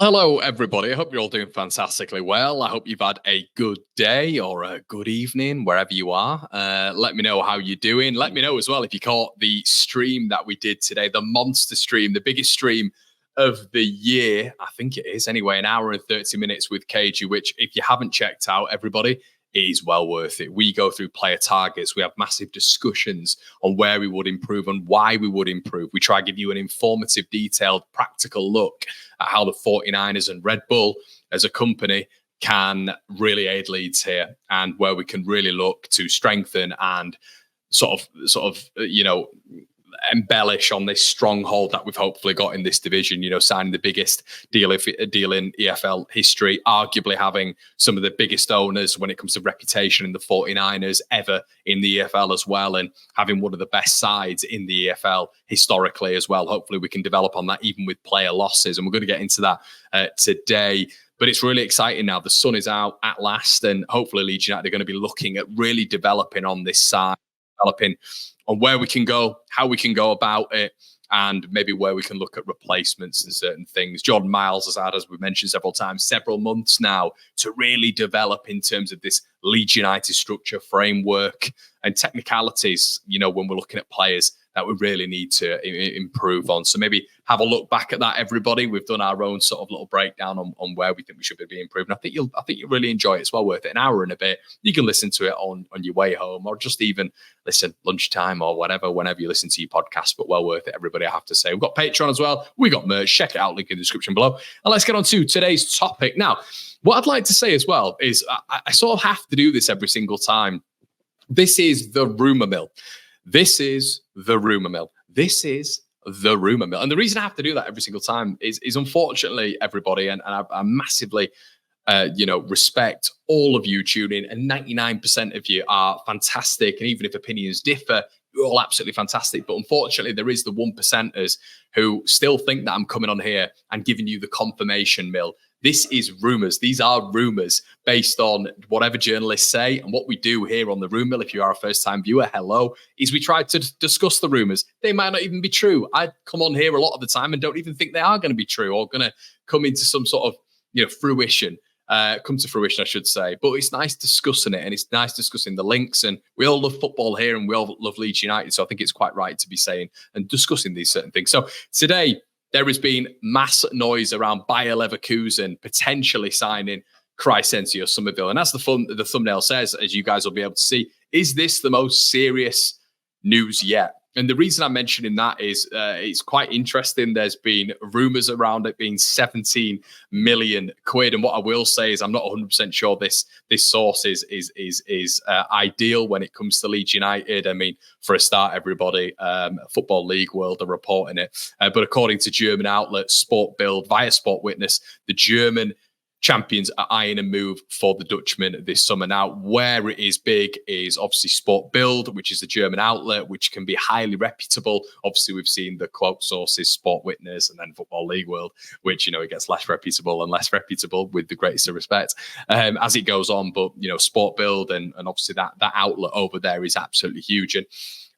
Hello, everybody. I hope you're all doing fantastically well. I hope you've had a good day or a good evening, wherever you are. Let me know how you're doing. Let me know as well if you caught the stream that we did today, the monster stream, the biggest stream of the year. I think it is anyway, an hour and 30 minutes with KG, which if you haven't checked out, everybody, it is well worth it. We go through player targets. We have massive discussions on where we would improve and why we would improve. We try to give you an informative, detailed, practical look at how the 49ers and Red Bull as a company can really aid Leeds here, and where we can really look to strengthen and embellish on this stronghold that we've hopefully got in this division, signing the biggest deal in EFL history, arguably having some of the biggest owners when it comes to reputation in the 49ers ever in the EFL as well, and having one of the best sides in the EFL historically as well. Hopefully we can develop on that even with player losses, and we're going to get into that today. But it's really exciting now. The sun is out at last, and hopefully Leeds United are going to be looking at really developing on this side, developing on where we can go, how we can go about it, and maybe where we can look at replacements and certain things. Jordan Miles has had, as we mentioned several times, several months now to really develop in terms of this Leeds United structure, framework, and technicalities, when we're looking at players that we really need to improve on. So maybe have a look back at that, everybody. We've done our own sort of little breakdown on where we think we should be improving. I think you'll really enjoy it. It's well worth it. An hour and a bit. You can listen to it on your way home, or just even listen lunchtime or whatever, whenever you listen to your podcast. But well worth it, everybody, I have to say. We've got Patreon as well. We got merch. Check it out. Link in the description below. And let's get on to today's topic. Now, what I'd like to say as well is I sort of have to do this every single time. This is the rumor mill. This is the rumor mill. This is the rumor mill. And the reason I have to do that every single time is unfortunately, everybody, and I massively, respect all of you tuning in, and 99% of you are fantastic. And even if opinions differ, you're all absolutely fantastic. But unfortunately, there is the 1%ers who still think that I'm coming on here and giving you the confirmation mill. This is rumors. These are rumors based on whatever journalists say. And what we do here on the Room Mill, if you are a first-time viewer, hello, is we try to discuss the rumors. They might not even be true. I come on here a lot of the time and don't even think they are going to be true or going to come into some sort of, fruition. Come to fruition, I should say. But it's nice discussing it, and it's nice discussing the links. And we all love football here, and we all love Leeds United. So I think it's quite right to be saying and discussing these certain things. So today, there has been mass noise around Bayer Leverkusen potentially signing Crescencio Summerville. And as the thumbnail says, as you guys will be able to see, is this the most serious news yet? And the reason I'm mentioning that is it's quite interesting. There's been rumours around it being 17 million quid. And what I will say is I'm not 100% sure this source is ideal when it comes to Leeds United. I mean, for a start, everybody, Football League World are reporting it. But according to German outlet Sport Bild via Sport Witness, the German champions are eyeing a move for the Dutchman this summer. Now, where it is big is obviously Sport Bild, which is a German outlet, which can be highly reputable. Obviously, we've seen the quote sources, Sport Witness, and then Football League World, which, it gets less reputable and less reputable with the greatest of respect as it goes on. But, Sport Bild and obviously that outlet over there is absolutely huge. And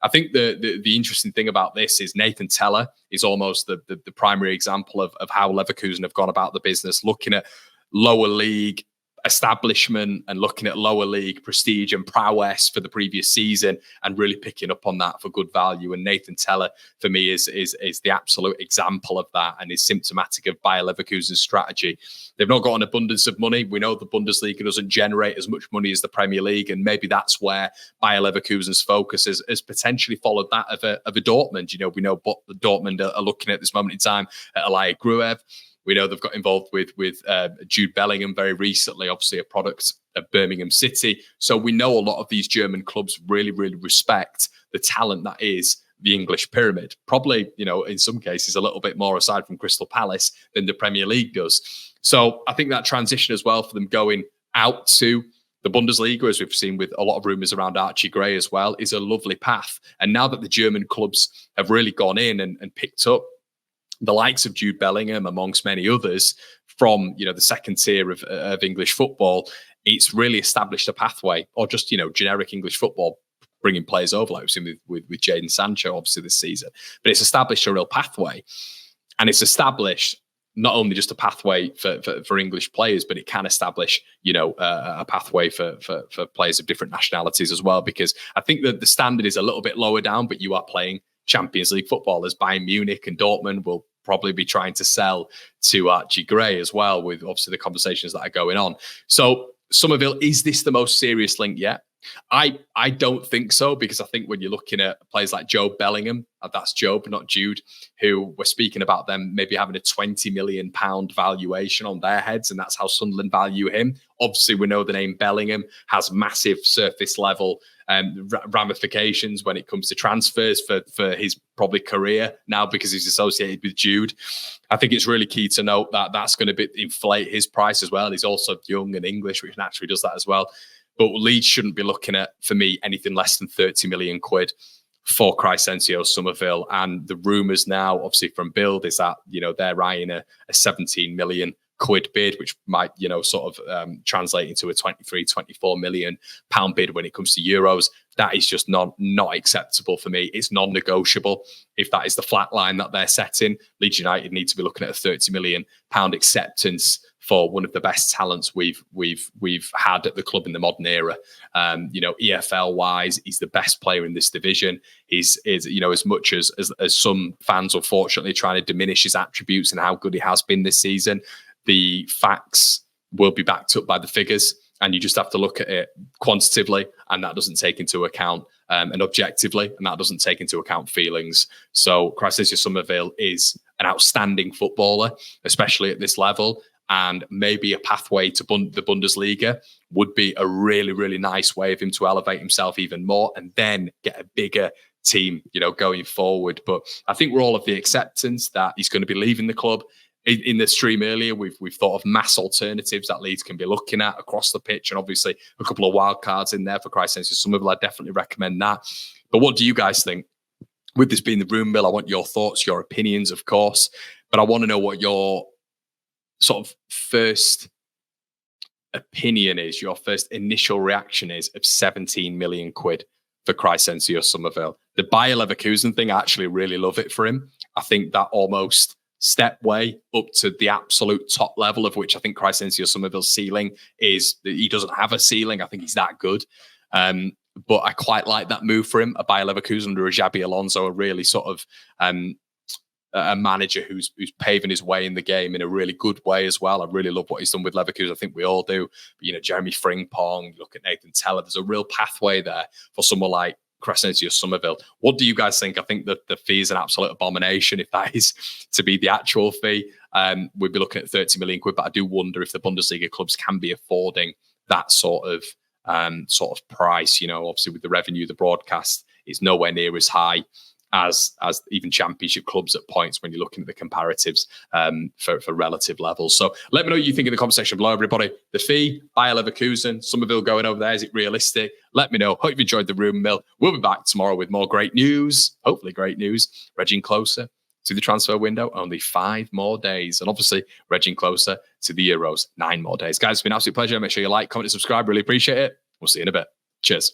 I think the interesting thing about this is Nathan Teller is almost the primary example of how Leverkusen have gone about the business, looking at lower league establishment and looking at lower league prestige and prowess for the previous season and really picking up on that for good value. And Nathan Teller, for me, is the absolute example of that and is symptomatic of Bayer Leverkusen's strategy. They've not got an abundance of money. We know the Bundesliga doesn't generate as much money as the Premier League, and maybe that's where Bayer Leverkusen's focus has potentially followed that of a Dortmund. We know what the Dortmund are looking at this moment in time at Elia Gruev. We know they've got involved with Jude Bellingham very recently, obviously a product of Birmingham City. So we know a lot of these German clubs really, really respect the talent that is the English pyramid. Probably, in some cases, a little bit more aside from Crystal Palace than the Premier League does. So I think that transition as well for them going out to the Bundesliga, as we've seen with a lot of rumours around Archie Gray as well, is a lovely path. And now that the German clubs have really gone in and picked up the likes of Jude Bellingham, amongst many others, from the second tier of English football, it's really established a pathway, or just generic English football, bringing players over like we've seen with Jadon Sancho, obviously this season. But it's established a real pathway, and it's established not only just a pathway for English players, but it can establish, a pathway for players of different nationalities as well. Because I think that the standard is a little bit lower down, but you are playing Champions League football, as Bayern Munich and Dortmund will probably be trying to sell to Archie Gray as well, with obviously the conversations that are going on. So Summerville, is this the most serious link yet? I don't think so, because I think when you're looking at players like Jobe Bellingham, that's Jobe, not Jude, who we're speaking about them maybe having a £20 million valuation on their heads, and that's how Sunderland value him. Obviously, we know the name Bellingham has massive surface level ramifications when it comes to transfers for his probably career now, because he's associated with Jude. I think it's really key to note that that's going to inflate his price as well. He's also young and English, which naturally does that as well. But Leeds shouldn't be looking at, for me, anything less than 30 million quid for Crysencio Summerville. And the rumours now, obviously from Build, is that, they're eyeing a 17 million quid bid, which might, translate into a 23, 24 million pound bid when it comes to euros. That is just not acceptable for me. It's non-negotiable. If that is the flat line that they're setting, Leeds United need to be looking at a 30 million pound acceptance for one of the best talents we've had at the club in the modern era. EFL wise, he's the best player in this division. He's as much as some fans unfortunately trying to diminish his attributes and how good he has been this season, the facts will be backed up by the figures, and you just have to look at it quantitatively, and that doesn't take into account and objectively, and that doesn't take into account feelings. So Crysencio Summerville is an outstanding footballer, especially at this level. And maybe a pathway to the Bundesliga would be a really, really nice way of him to elevate himself even more and then get a bigger team, going forward. But I think we're all of the acceptance that he's going to be leaving the club. In the stream earlier, we've thought of mass alternatives that Leeds can be looking at across the pitch, and obviously a couple of wild cards in there for Crysencio Summerville. I definitely recommend that. But what do you guys think? With this being the room mill, I want your thoughts, your opinions, of course. But I want to know what your sort of first opinion is, your first initial reaction is of 17 million quid for Crysencio Summerville. The Bayer Leverkusen thing, I actually really love it for him. I think that almost step way up to the absolute top level, of which I think Crysencio Summerville's ceiling is, he doesn't have a ceiling. I think he's that good. But I quite like that move for him. A Bayer Leverkusen under a Xabi Alonso, a really sort of a manager who's paving his way in the game in a really good way as well. I really love what he's done with Leverkusen. I think we all do. But, Jeremy Frimpong, look at Nathan Teller. There's a real pathway there for someone like Crysencio Summerville. What do you guys think? I think that the fee is an absolute abomination if that is to be the actual fee. We'd be looking at 30 million quid, but I do wonder if the Bundesliga clubs can be affording that sort of price. Obviously with the revenue, the broadcast is nowhere near as high as even championship clubs at points when you're looking at the comparatives for relative levels. So let me know what you think in the comment section below, everybody. The fee, Bayer Leverkusen, Summerville going over there, is it realistic? Let me know. Hope you enjoyed the room mill. We'll be back tomorrow with more great news, hopefully great news, edging closer to the transfer window. Only 5 more days. And obviously, edging closer to the Euros, 9 more days. Guys, it's been an absolute pleasure. Make sure you like, comment, and subscribe. Really appreciate it. We'll see you in a bit. Cheers.